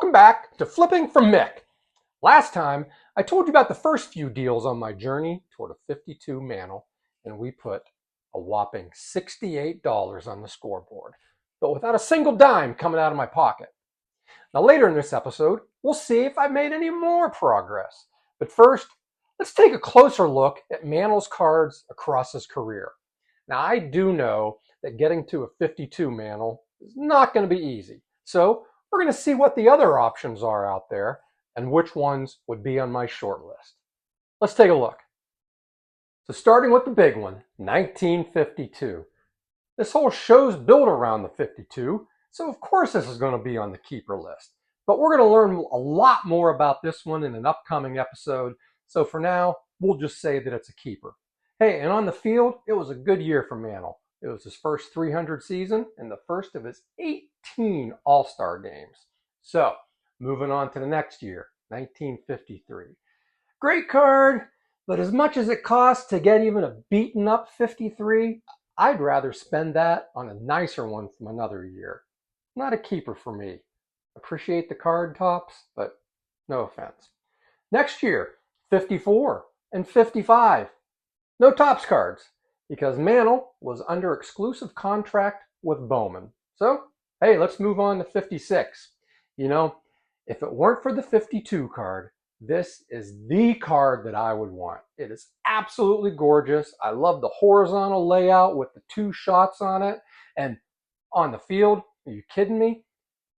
Welcome back to Flipping from Mick. Last time, I told you about the first few deals on my journey toward a 52 Mantle, and we put a whopping $68 on the scoreboard, but without a single dime coming out of my pocket. Now later in this episode, we'll see if I made any more progress. But first, let's take a closer look at Mantle's cards across his career. Now I do know that getting to a 52 Mantle is not going to be easy, so we're going to see what the other options are out there and which ones would be on my short list. Let's take a look. So starting with the big one, 1952. This whole show's built around the 52, so of course this is going to be on the keeper list. But we're going to learn a lot more about this one in an upcoming episode, so for now, we'll just say that it's a keeper. Hey, and on the field, it was a good year for Mantle. It was his first 300 season and the first of his 18 All-Star games. So, moving on to the next year, 1953. Great card, but as much as it costs to get even a beaten up 53, I'd rather spend that on a nicer one from another year. Not a keeper for me. Appreciate the card tops, but no offense. Next year, 54 and 55. No tops cards, because Mantle was under exclusive contract with Bowman. So, hey, let's move on to 56. You know, if it weren't for the 52 card, this is the card that I would want. It is absolutely gorgeous. I love the horizontal layout with the two shots on it. And on the field, are you kidding me?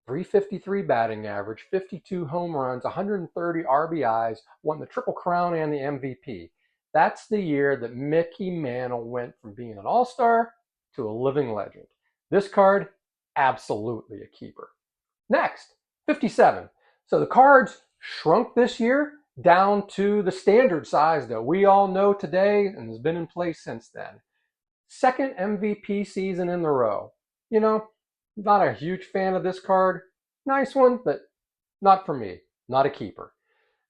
353 batting average, 52 home runs, 130 RBIs, won the Triple Crown and the MVP. That's the year that Mickey Mantle went from being an all-star to a living legend. This card, absolutely a keeper. Next, 57. So the cards shrunk this year down to the standard size that we all know today and has been in place since then. Second MVP season in a row. You know, not a huge fan of this card. Nice one, but not for me. Not a keeper.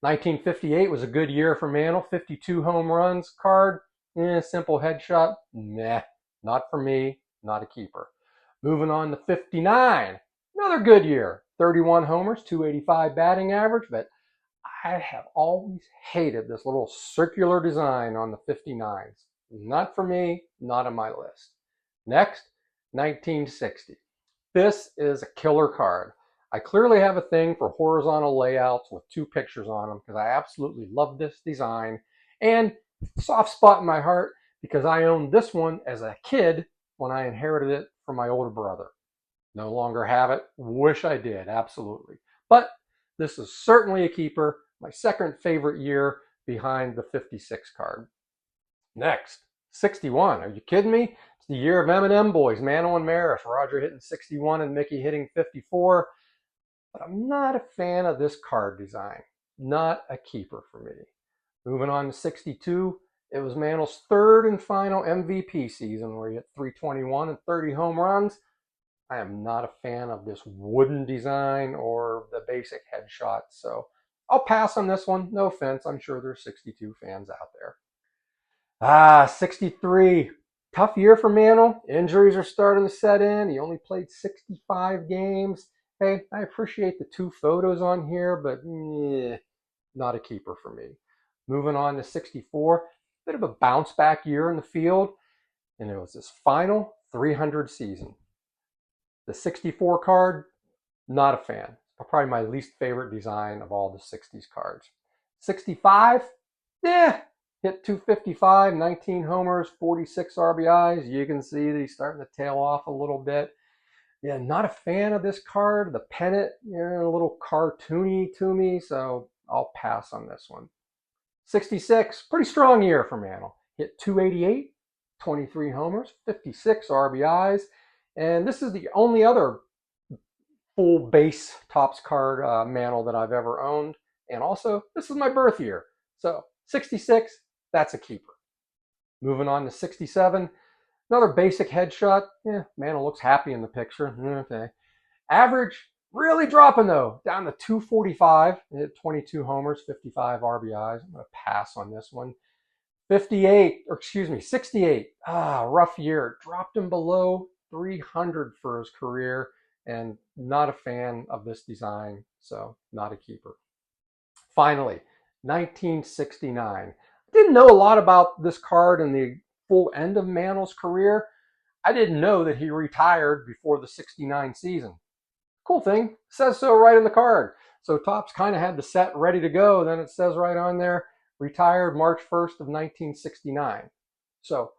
1958 was a good year for Mantle. 52 home runs card. Simple headshot. Nah, not for me. Not a keeper. Moving on to 59. Another good year. 31 homers, 285 batting average, but I have always hated this little circular design on the 59s. Not for me, not on my list. Next, 1960. This is a killer card. I clearly have a thing for horizontal layouts with two pictures on them because I absolutely love this design. And soft spot in my heart because I owned this one as a kid when I inherited it from my older brother. No longer have it. Wish I did, absolutely. But this is certainly a keeper. My second favorite year behind the 56 card. Next, 61. Are you kidding me? It's the year of M&M boys, Mantle and Maris. Roger hitting 61 and Mickey hitting 54. But I'm not a fan of this card design. Not a keeper for me. Moving on to 62. It was Mantle's third and final MVP season where he hit 321 and 30 home runs. I am not a fan of this wooden design or the basic headshots, so I'll pass on this one. No offense, I'm sure there's 62 fans out there. 63. Tough year for Mantle. Injuries are starting to set in. He only played 65 games. Hey, I appreciate the two photos on here, but not a keeper for me. Moving on to 64. Bit of a bounce back year in the field, and it was his final 300 season. The 64 card, not a fan. Probably my least favorite design of all the 60s cards. 65, hit 255, 19 homers, 46 RBIs. You can see that he's starting to tail off a little bit. Yeah, not a fan of this card. The pennant, a little cartoony to me, so I'll pass on this one. 66, pretty strong year for Mantle. Hit 288, 23 homers, 56 RBIs. And this is the only other full base tops card Mantle that I've ever owned. And also, this is my birth year. So 66, that's a keeper. Moving on to 67. Another basic headshot. Mantle looks happy in the picture. Okay. Average, really dropping though. Down to 245. Hit 22 homers, 55 RBIs. I'm going to pass on this one. 68. Rough year. Dropped him below 300 for his career. and not a fan of this design, so not a keeper. Finally, 1969. I didn't know a lot about this card in the full end of Mantle's career. I didn't know that he retired before the 69 season. Cool thing, it says so right in the card. So Topps kind of had the set ready to go. Then it says right on there, retired March 1st of 1969. So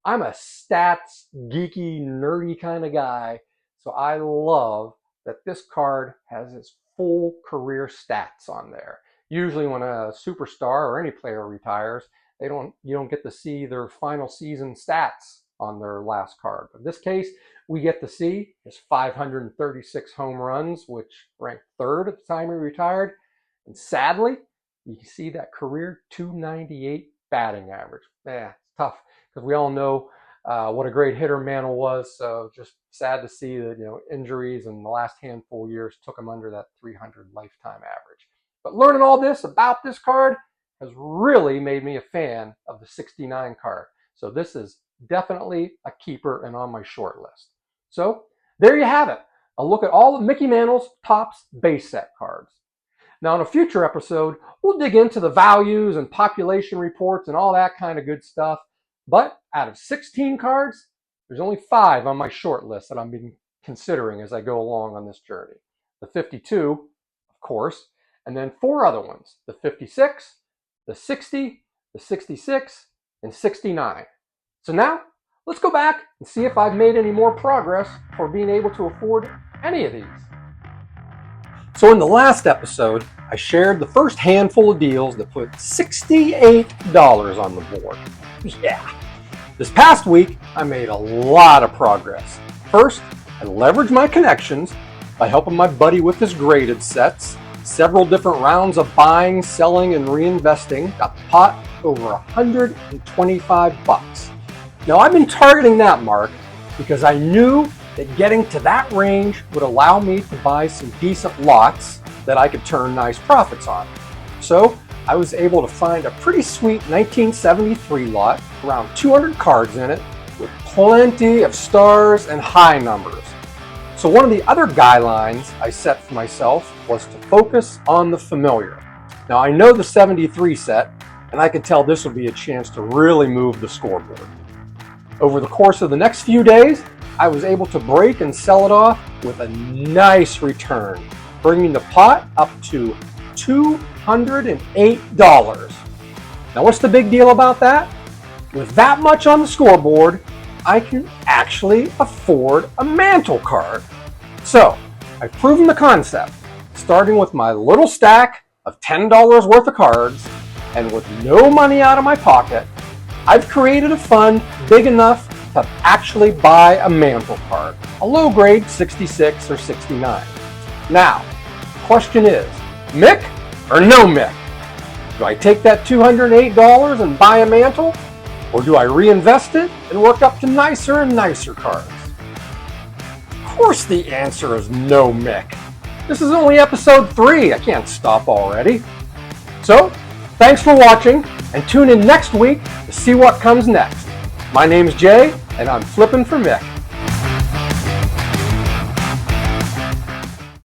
I'm a stats geeky, nerdy kind of guy. So I love that this card has its full career stats on there. Usually when a superstar or any player retires, you don't get to see their final season stats on their last card. But in this case, we get to see his 536 home runs, which ranked third at the time he retired. And sadly, you can see that career 298 batting average. It's tough because we all know what a great hitter Mantle was. So just sad to see that injuries in the last handful of years took him under that 300 lifetime average. But learning all this about this card has really made me a fan of the 69 card. So this is definitely a keeper and on my short list. So there you have it. A look at all of Mickey Mantle's Topps base set cards. Now in a future episode, we'll dig into the values and population reports and all that kind of good stuff. But out of 16 cards, there's only 5 on my short list that I'm being considering as I go along on this journey. The 52, of course, and then 4 other ones, the 56, the 60, the 66, and 69. So now, let's go back and see if I've made any more progress for being able to afford any of these. So in the last episode, I shared the first handful of deals that put $68 on the board. Yeah. This past week, I made a lot of progress. First, I leveraged my connections by helping my buddy with his graded sets. Several different rounds of buying, selling, and reinvesting got the pot over $125. Now I've been targeting that mark because I knew that getting to that range would allow me to buy some decent lots that I could turn nice profits on. So I was able to find a pretty sweet 1973 lot, around 200 cards in it, with plenty of stars and high numbers. So one of the other guidelines I set for myself was to focus on the familiar. Now I know the 73 set, and I could tell this would be a chance to really move the scoreboard. Over the course of the next few days, I was able to break and sell it off with a nice return, bringing the pot up to $208. Now what's the big deal about that? With that much on the scoreboard, I can actually afford a Mantle card. So I've proven the concept, starting with my little stack of $10 worth of cards, and with no money out of my pocket, I've created a fund big enough to actually buy a Mantle card, a low grade 66 or 69. Now, the question is, Mick or no Mick? Do I take that $208 and buy a Mantle? Or do I reinvest it and work up to nicer and nicer cards? Of course the answer is no Mick. This is only episode 3. I can't stop already. So, thanks for watching, and tune in next week to see what comes next. My name's Jay, and I'm flipping for Mick.